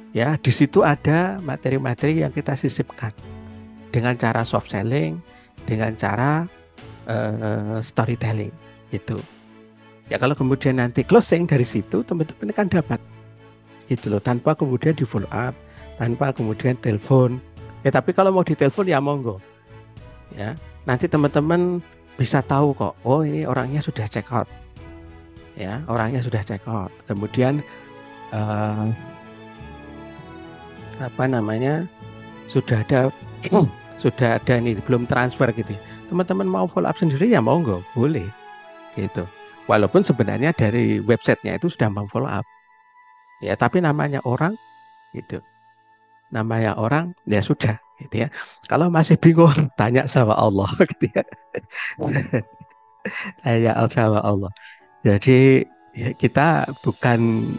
ya, di situ ada materi-materi yang kita sisipkan dengan cara soft selling, dengan cara storytelling, gitu. Ya, kalau kemudian nanti closing dari situ, teman-teman kan dapat gitu loh, tanpa kemudian di follow up, tanpa kemudian telepon. Ya, tapi kalau mau ditelepon ya monggo. Ya, nanti teman-teman bisa tahu kok, oh ini orangnya sudah check out. Ya, orangnya sudah check out. Kemudian sudah ada sudah ada ini belum transfer gitu. Teman-teman mau follow up sendiri ya monggo, boleh gitu. Walaupun sebenarnya dari websitenya itu sudah follow up, ya, tapi namanya orang, gitu. Namanya orang, ya sudah, gitu ya. Kalau masih bingung, tanya sama Allah, gitu ya. Tanya sama Allah. Jadi ya, kita bukan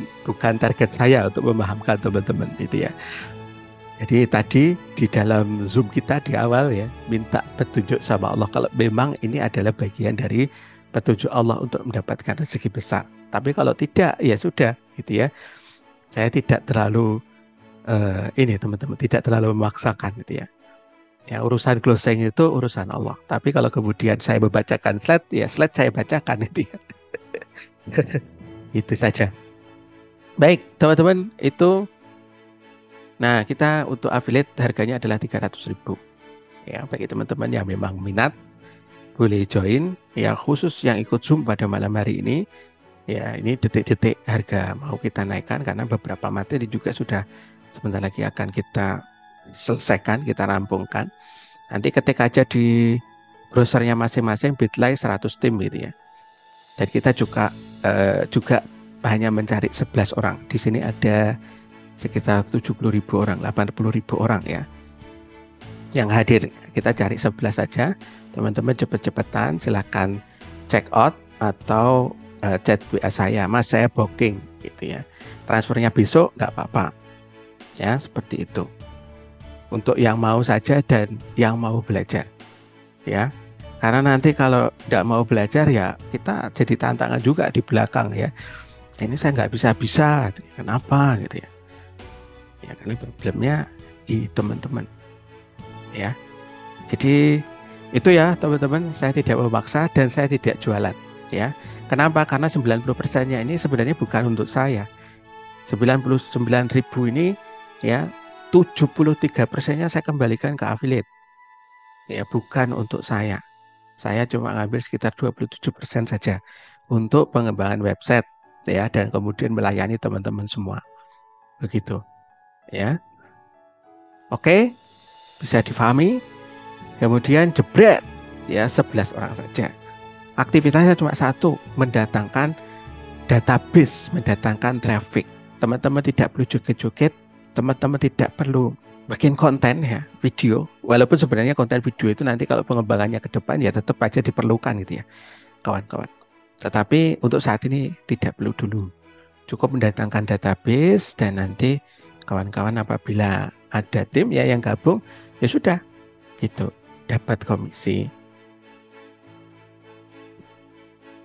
target saya untuk memahamkan teman-teman, gitu ya. Jadi tadi di dalam Zoom kita di awal ya, minta petunjuk sama Allah. Kalau memang ini adalah bagian dari petunjuk Allah untuk mendapatkan rezeki besar. Tapi kalau tidak, ya sudah, gitu ya. Saya tidak terlalu ini teman-teman, tidak terlalu memaksakan, gitu ya. Ya, urusan closing itu urusan Allah. Tapi kalau kemudian saya membacakan slide, ya slide saya bacakan, gitu ya. Itu saja. Baik, teman-teman, itu. Nah, kita untuk affiliate harganya adalah 300.000. Ya, bagi teman-teman yang memang minat, boleh join, ya, khusus yang ikut Zoom pada malam hari ini, ya, ini detik-detik harga mau kita naikkan karena beberapa materi juga sudah sebentar lagi akan kita selesaikan, kita rampungkan. Nanti ketik aja di browsernya masing-masing bit.ly 100 tim gitu ya. Dan kita juga hanya mencari 11 orang. Di sini ada sekitar 70.000 orang, 80.000 orang ya yang hadir. Kita cari 11 saja. Teman-teman cepet-cepetan silakan check out atau chat WA saya, Mas saya booking gitu ya. Transfernya besok nggak apa-apa. Ya, seperti itu. Untuk yang mau saja dan yang mau belajar. Ya. Karena nanti kalau nggak mau belajar ya kita jadi tantangan juga di belakang ya. Ini saya nggak bisa-bisa, kenapa gitu ya. Ya, karena problemnya di teman-teman. Ya. Jadi itu ya teman-teman, saya tidak memaksa dan saya tidak jualan ya. Kenapa? Karena 90%-nya ini sebenarnya bukan untuk saya. 99.000 ini ya 73%-nya saya kembalikan ke affiliate. ya, bukan untuk saya. Saya cuma ngambil sekitar 27% saja untuk pengembangan website ya, dan kemudian melayani teman-teman semua. Begitu ya. Oke, bisa difahami. Kemudian jebret ya, 11 orang saja. Aktivitasnya cuma satu, mendatangkan database, mendatangkan traffic. Teman-teman tidak perlu joget-joget, teman-teman tidak perlu bikin konten ya, video. Walaupun sebenarnya konten video itu nanti kalau pengembangannya ke depan ya tetap aja diperlukan gitu ya, kawan-kawan. Tetapi untuk saat ini tidak perlu dulu. Cukup mendatangkan database dan nanti kawan-kawan apabila ada tim ya yang gabung, ya sudah gitu, dapat komisi.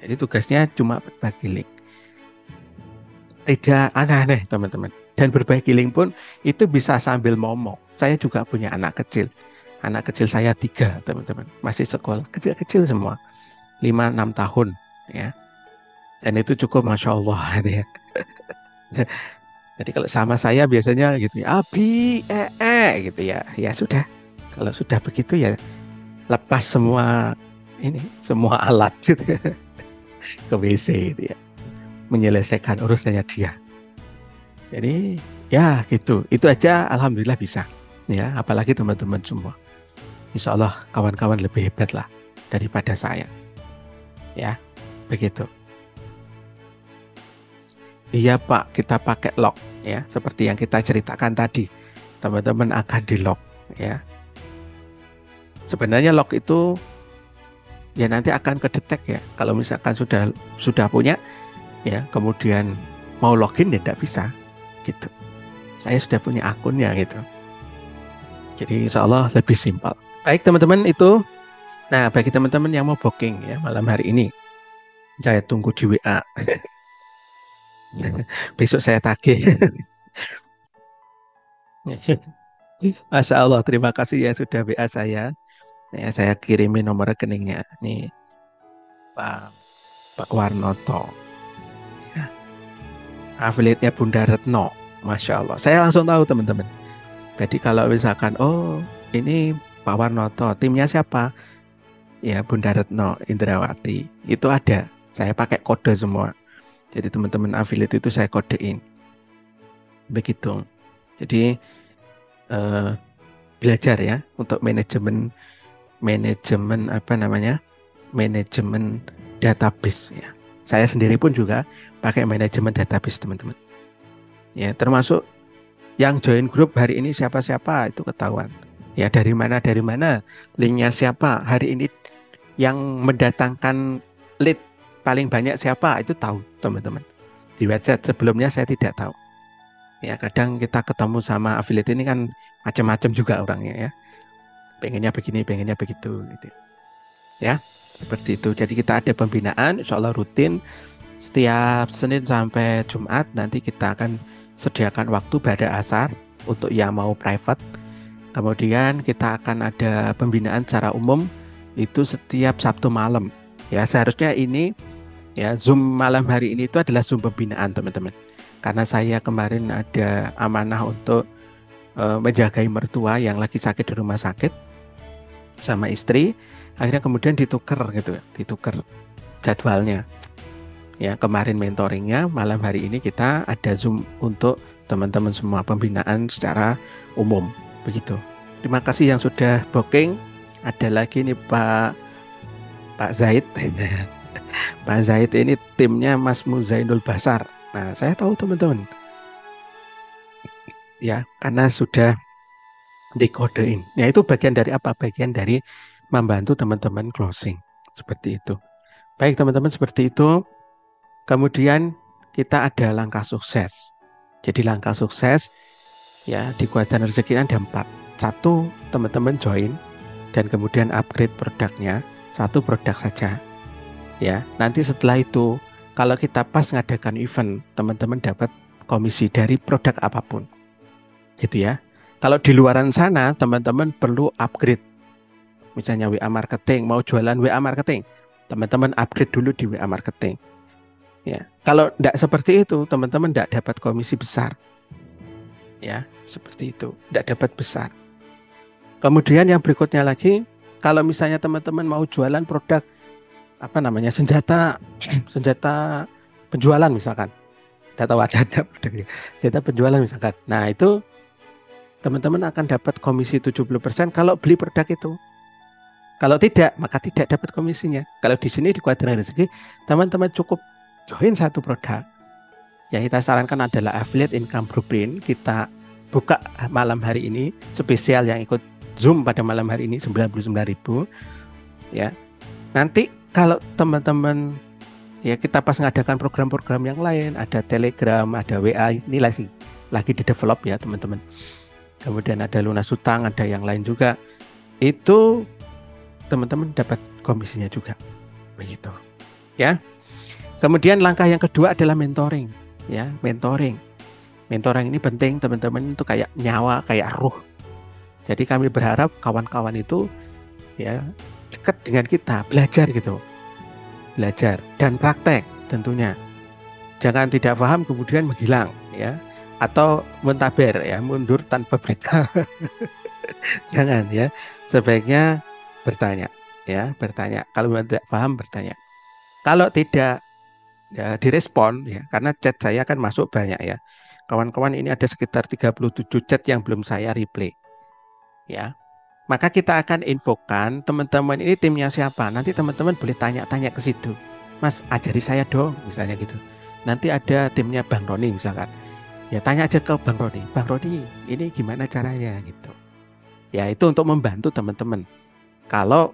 Jadi tugasnya cuma berbagi link. Tidak aneh-aneh teman-teman. Dan berbagi link pun itu bisa sambil momok. Saya juga punya anak kecil. Anak kecil saya 3 teman-teman. Masih sekolah, kecil-kecil semua. 5-6 tahun ya. Dan itu cukup Masya Allah gitu ya. Jadi kalau sama saya biasanya gitu ya, abi, gitu ya. Ya sudah. Kalau sudah begitu ya lepas semua ini, semua alat gitu ke WC gitu ya. Menyelesaikan urusannya dia. Jadi ya gitu, itu aja alhamdulillah bisa. Ya, apalagi teman-teman semua. Insya Allah kawan-kawan lebih hebat lah daripada saya. Ya, begitu. Iya Pak, kita pakai lock ya, seperti yang kita ceritakan tadi. Teman-teman akan di lock ya. Sebenarnya lock itu ya nanti akan kedetek ya. Kalau misalkan sudah punya ya, kemudian mau login ya tidak bisa gitu. Saya sudah punya akunnya gitu. Jadi insya Allah lebih simpel. Baik teman-teman itu. Nah bagi teman-teman yang mau booking ya malam hari ini, saya tunggu di WA. Besok saya tagih. Masya Allah, terima kasih ya sudah WA saya. Ya, saya kirimin nomor rekeningnya. Nih Pak Warnoto. Ya, affiliate-nya Bunda Retno. Masya Allah. Saya langsung tahu teman-teman. Jadi kalau misalkan, oh ini Pak Warnoto, timnya siapa? Ya Bunda Retno Indrawati. Itu ada. Saya pakai kode semua. Jadi teman-teman affiliate itu saya kodein. Begitu. Jadi eh, belajar ya untuk manajemen apa namanya? Manajemen database ya. Saya sendiri pun juga pakai manajemen database teman-teman. Ya, termasuk yang join grup hari ini siapa-siapa itu ketahuan. Ya dari mana, linknya siapa, hari ini yang mendatangkan lead paling banyak siapa itu tahu teman-teman. Di website sebelumnya saya tidak tahu. Ya kadang kita ketemu sama affiliate ini kan macam-macam juga orangnya ya. Pengennya begini, pengennya begitu gitu. Ya, seperti itu. Jadi kita ada pembinaan insya Allah rutin setiap Senin sampai Jumat. Nanti kita akan sediakan waktu pada asar untuk yang mau private. Kemudian kita akan ada pembinaan secara umum itu setiap Sabtu malam. Ya, seharusnya ini ya Zoom malam hari ini itu adalah Zoom pembinaan teman-teman. Karena saya kemarin ada amanah untuk menjagai mertua yang lagi sakit di rumah sakit sama istri. Akhirnya kemudian ditukar gitu ya, ditukar jadwalnya. Ya, kemarin mentoringnya, malam hari ini kita ada Zoom untuk teman-teman semua pembinaan secara umum. Begitu. Terima kasih yang sudah booking. Ada lagi nih Pak Zaid. Pak Zaid ini timnya Mas Muzainul Basar. Nah, saya tahu teman-teman. Ya, karena sudah dikodein. Ya, itu bagian dari apa? Bagian dari membantu teman-teman closing. Seperti itu. Baik teman-teman, seperti itu. Kemudian kita ada langkah sukses. Jadi langkah sukses ya di Kuadran Rezeki ada 4. 1, teman-teman join dan kemudian upgrade produknya. 1 produk saja. Ya, nanti setelah itu kalau kita pas ngadakan event, teman-teman dapat komisi dari produk apapun. Gitu ya. Kalau di luaran sana, teman-teman perlu upgrade. Misalnya WA marketing, mau jualan WA marketing, teman-teman upgrade dulu di WA marketing. Ya, kalau tidak seperti itu, teman-teman tidak dapat komisi besar. Ya, seperti itu, tidak dapat besar. Kemudian yang berikutnya lagi, Kalau misalnya teman-teman mau jualan produk apa namanya senjata senjata penjualan misalkan, data wadah ada produknya, senjata penjualan misalkan. Nah itu teman-teman akan dapat komisi 70% kalau beli produk itu. Kalau tidak, maka tidak dapat komisinya. Kalau di sini di Kuadran Rezeki, teman-teman cukup join satu produk. Yang kita sarankan adalah affiliate income blueprint. Kita buka malam hari ini, spesial yang ikut Zoom pada malam hari ini 99.000. Ya. Nanti kalau teman-teman ya kita pas ngadakan program-program yang lain, ada Telegram, ada WA, ini lagi di develop ya teman-teman. Kemudian ada lunas utang, ada yang lain juga. Itu teman-teman dapat komisinya juga. Begitu. Ya. Kemudian langkah yang kedua adalah mentoring, ya, mentoring. Mentoring ini penting teman-teman, itu kayak nyawa, kayak ruh. Jadi kami berharap kawan-kawan itu ya dekat dengan kita, belajar gitu. Belajar dan praktek tentunya. Jangan tidak paham kemudian menghilang ya, atau mentaber ya, mundur tanpa berita. Jangan ya. Sebaiknya bertanya ya, bertanya. Kalau tidak paham bertanya. Kalau tidak ya, direspon ya, karena chat saya kan masuk banyak ya. Kawan-kawan ini ada sekitar 37 chat yang belum saya reply. Ya. Maka kita akan infokan teman-teman ini timnya siapa. Nanti teman-teman boleh tanya-tanya ke situ. Mas, ajari saya dong, misalnya gitu. Nanti ada timnya Bang Roni misalkan. Ya tanya aja ke Bang Roni. Bang Roni, ini gimana caranya gitu. Ya itu untuk membantu teman-teman. Kalau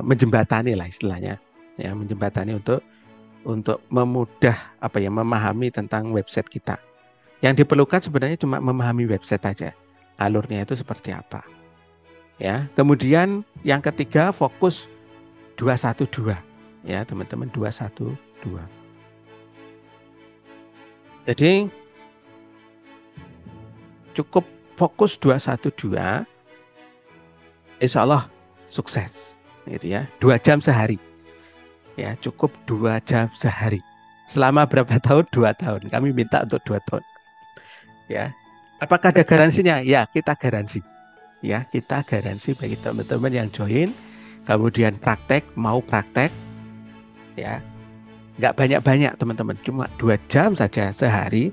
menjembatani lah istilahnya, ya menjembatani untuk memudah apa ya memahami tentang website kita. Yang diperlukan sebenarnya cuma memahami website aja, alurnya itu seperti apa. Ya, kemudian yang ketiga fokus 212 ya teman-teman, 212. Jadi cukup fokus 212, insya Allah sukses gitu ya. 2 jam sehari ya, cukup 2 jam sehari selama berapa tahun? 2 tahun. Kami minta untuk 2 tahun ya. Apakah ada garansinya? Ya, kita garansi ya, kita garansi bagi teman-teman yang join kemudian mau praktek ya, nggak banyak-banyak teman-teman, cuma 2 jam saja sehari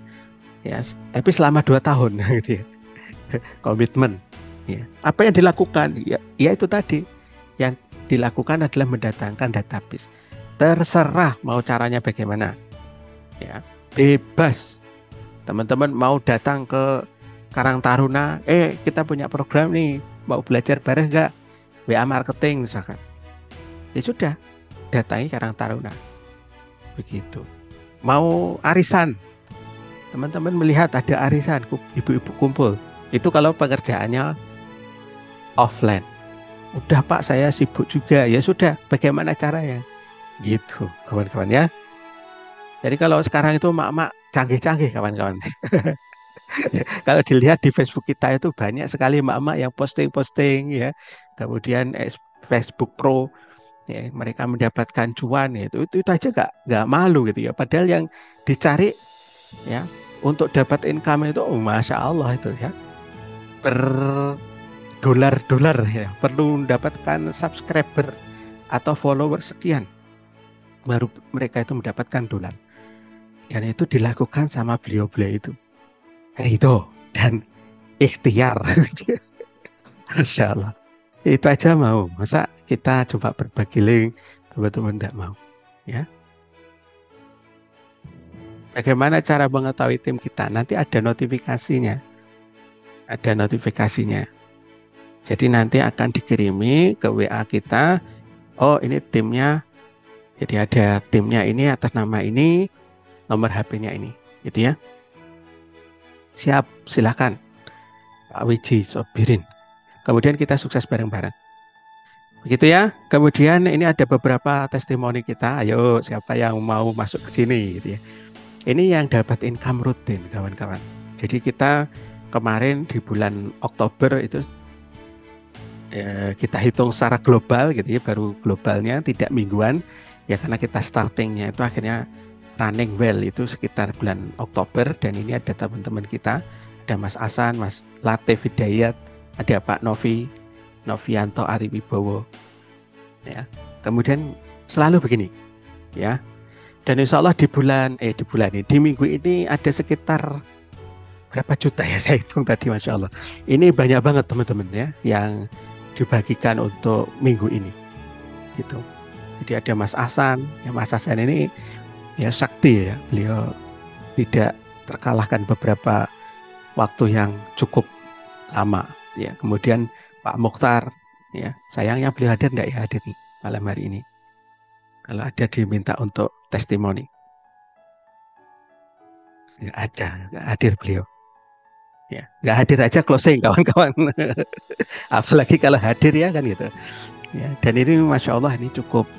ya, tapi selama 2 tahun gitu ya. Komitmen ya. Apa yang dilakukan ya, ya itu tadi yang dilakukan adalah mendatangkan database. Terserah mau caranya bagaimana ya, bebas. Teman-teman mau datang ke Karang Taruna, kita punya program nih, mau belajar bareng nggak? WA marketing misalkan, ya sudah, datangi Karang Taruna. Begitu. Mau arisan, teman-teman melihat ada arisan, ibu-ibu kumpul, itu kalau pekerjaannya offline. Udah Pak, saya sibuk juga. Ya sudah, bagaimana caranya? Gitu, kawan-kawan ya. Jadi kalau sekarang itu mak-mak canggih-canggih kawan-kawan. Kalau dilihat di Facebook kita itu banyak sekali mak-mak yang posting-posting ya. Kemudian Facebook Pro ya, mereka mendapatkan cuan ya, itu aja nggak malu gitu ya. Padahal yang dicari ya untuk dapat income itu masya Allah itu ya, berdolar-dolar ya, perlu mendapatkan subscriber atau follower sekian baru mereka itu mendapatkan dolar, dan itu dilakukan sama beliau-beliau itu dan ikhtiar. Masya Allah, itu aja mau, masa kita coba berbagi link teman-teman tidak mau ya. Bagaimana cara mengetahui tim kita? Nanti ada notifikasinya. Ada notifikasinya. Jadi nanti akan dikirimi ke WA kita. Oh, ini timnya. Jadi ada timnya ini atas nama ini, nomor HP-nya ini. Gitu ya. Siap, silakan. Pak Wiji Sobirin. Kemudian kita sukses bareng-bareng. Begitu ya. Kemudian ini ada beberapa testimoni kita. Ayo, siapa yang mau masuk ke sini gitu ya. Ini yang dapat income rutin, kawan-kawan. Jadi kita kemarin di bulan Oktober itu kita hitung secara global gitu ya, baru globalnya tidak mingguan ya, karena kita startingnya itu akhirnya running well itu sekitar bulan Oktober. Dan ini ada teman-teman kita, ada Mas Asan, Mas Latif Hidayat, ada Pak Novi Novianto Ariwibowo. Ya. Kemudian selalu begini, ya. Dan insya Allah di minggu ini ada sekitar berapa juta ya saya hitung tadi, Masya Allah. Ini banyak banget teman-teman ya yang dibagikan untuk minggu ini, gitu. Jadi ada Mas Hasan, ya Mas Hasan ini ya sakti ya, beliau tidak terkalahkan beberapa waktu yang cukup lama ya. Kemudian Pak Mukhtar ya, sayangnya beliau hadir enggak ya, hadir nih malam hari ini. Kalau ada diminta untuk testimoni. Nggak ada, nggak hadir beliau. Ya, nggak hadir aja closing kawan-kawan. Apalagi kalau hadir ya kan gitu. Ya, dan ini Masya Allah ini cukup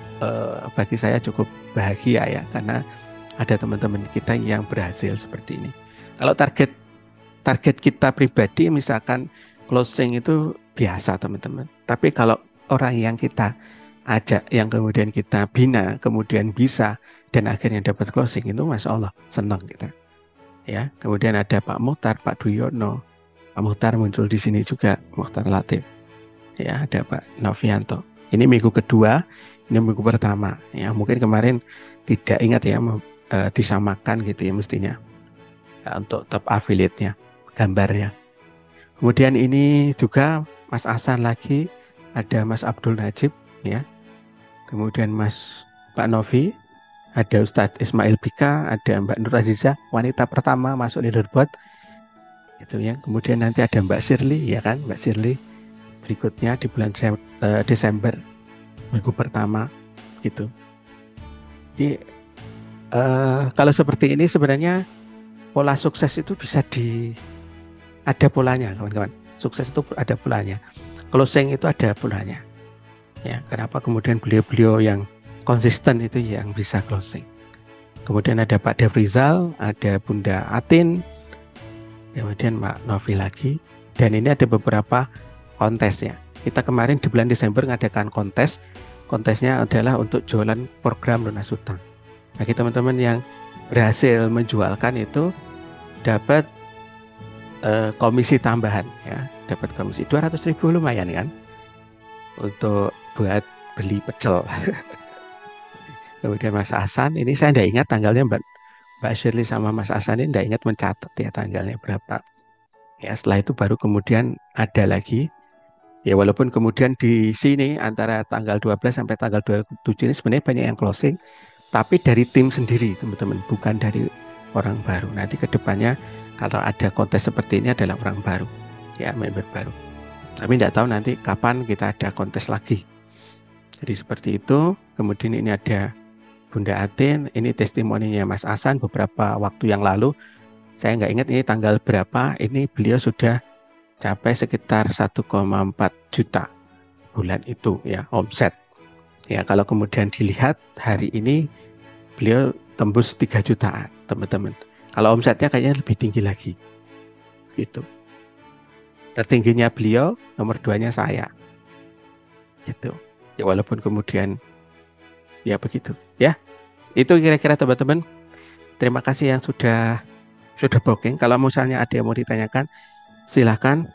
bagi saya cukup bahagia ya, karena ada teman-teman kita yang berhasil seperti ini. Kalau target kita pribadi misalkan closing itu biasa teman-teman. Tapi kalau orang yang kita ajak, yang kemudian kita bina, kemudian bisa dan akhirnya dapat closing, itu Masya Allah senang kita. Ya, kemudian ada Pak Muhtar, Pak Duyono, Pak Muhtar muncul di sini juga, Muhtar Latif. Ya, ada Pak Novianto. Ini minggu kedua, ini minggu pertama. Ya, mungkin kemarin tidak ingat ya, disamakan gitu ya mestinya ya, untuk top affiliate-nya, gambarnya. Kemudian ini juga Mas Hasan lagi, ada Mas Abdul Najib, ya. Kemudian Pak Novi, ada Ustadz Ismail Bika, ada Mbak Nur Aziza, wanita pertama masuk leaderboard, gitu ya. Kemudian nanti ada Mbak Shirley, ya kan, Mbak Shirley berikutnya di bulan Desember minggu pertama, gitu. Jadi kalau seperti ini sebenarnya pola sukses itu bisa ada polanya, kawan-kawan. Sukses itu ada polanya. Closing itu ada polanya. Ya, kenapa kemudian beliau-beliau yang konsisten itu yang bisa closing. Kemudian ada Pak Dev Rizal, ada Bunda Atin, kemudian Mbak Novi lagi. Dan ini ada beberapa kontes ya. Kita kemarin di bulan Desember mengadakan kontes. Kontesnya adalah untuk jualan program lunas hutang. Bagi teman-teman yang berhasil menjualkan itu dapat komisi tambahan ya, dapat komisi 200.000, lumayan kan untuk buat beli pecel. Kemudian Mas Hasan, ini saya tidak ingat tanggalnya, Mbak Shirley sama Mas Hasan ini tidak ingat mencatat ya tanggalnya berapa. Ya, setelah itu baru kemudian ada lagi. Ya, walaupun kemudian di sini antara tanggal 12 sampai tanggal 27 ini sebenarnya banyak yang closing, tapi dari tim sendiri teman-teman, bukan dari orang baru. Nanti ke depannya kalau ada kontes seperti ini adalah orang baru, ya member baru. Tapi tidak tahu nanti kapan kita ada kontes lagi. Jadi seperti itu. Kemudian ini ada Bunda Atin, ini testimoninya Mas Hasan beberapa waktu yang lalu. Saya nggak ingat ini tanggal berapa, ini beliau sudah capai sekitar 1,4 juta bulan itu ya omset. Ya, kalau kemudian dilihat hari ini beliau tembus 3 jutaan, teman-teman. Kalau omsetnya kayaknya lebih tinggi lagi. Gitu. Tertingginya beliau, nomor 2-nya saya. Gitu. Ya, walaupun kemudian ya begitu ya. Itu kira-kira teman-teman. Terima kasih yang sudah booking. Kalau misalnya ada yang mau ditanyakan, silakan.